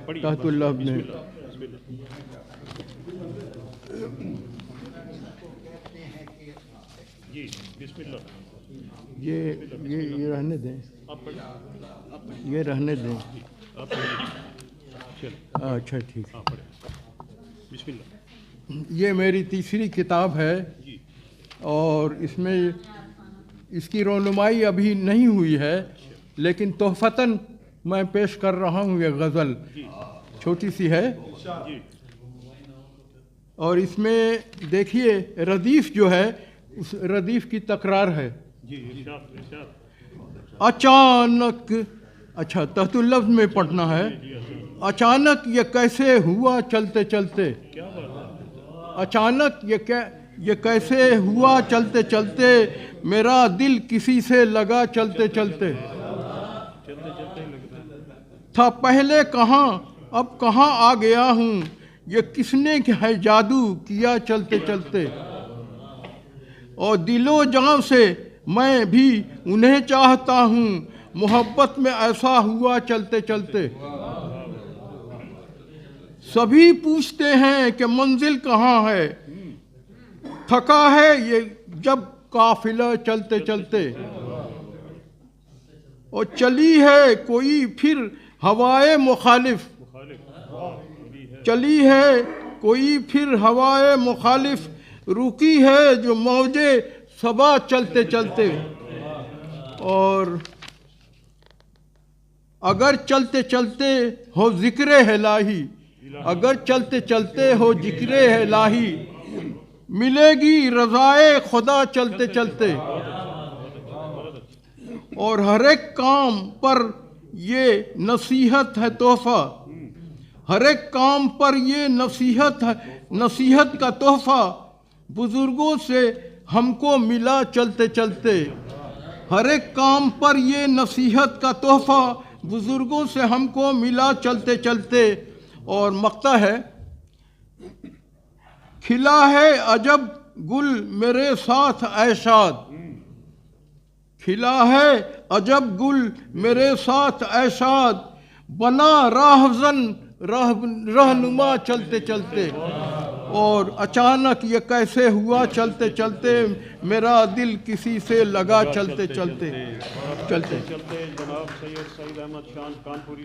तहतुल लफ्ज़ में। जी बिस्मिल्लाह। ये रहने दें, ये रहने दें। अच्छा ठीक है। बिस्मिल्लाह। ये मेरी तीसरी किताब है और इसमें इसकी रोनुमाई अभी नहीं हुई है, लेकिन तोहफ़तन मैं पेश कर रहा हूँ। ये गज़ल छोटी सी है और इसमें देखिए रदीफ़ जो है उस रदीफ़ की तकरार है। अचानक, अच्छा तहतुल लफ्ज़ में पढ़ना है। अचानक ये कैसे हुआ चलते चलते, अचानक ये कैसे हुआ चलते चलते, मेरा दिल किसी से लगा चलते चलते। था पहले कहाँ अब कहाँ आ गया हूँ, ये किसने है जादू किया चलते चलते। और दिलो जान से मैं भी उन्हें चाहता हूँ, मोहब्बत में ऐसा हुआ चलते चलते। सभी पूछते हैं कि मंजिल कहाँ है, थका है ये जब काफिला चलते चलते। और चली है कोई फिर हवाए मुखालिफ, चली है कोई फिर हवाए मुखालिफ, रुकी है जो मौजे सबा चलते चलते। और अगर चलते चलते हो जिक्र है लाही, अगर चलते चलते हो जिक्र है लाही, मिलेगी रज़ाए खुदा चलते चलते। और हर एक काम पर ये नसीहत है तोहफ़ा, हर एक काम पर ये नसीहत है, नसीहत का तोहफ़ा बुज़ुर्गों से हमको मिला चलते चलते। हर एक काम पर ये नसीहत का तोहफ़ा बुज़ुर्गों से हमको मिला चलते चलते। और मक्ता है, खिला है अजब गुल मेरे साथ ऐशाद, खिला है अजब गुल मेरे साथ ऐशाद, बना राहज़न रहनुमा चलते चलते। और अचानक ये कैसे हुआ चलते चलते, मेरा दिल किसी से लगा चलते चलते। चलते जनाब सैयद सईद अहमद शान कानपुरी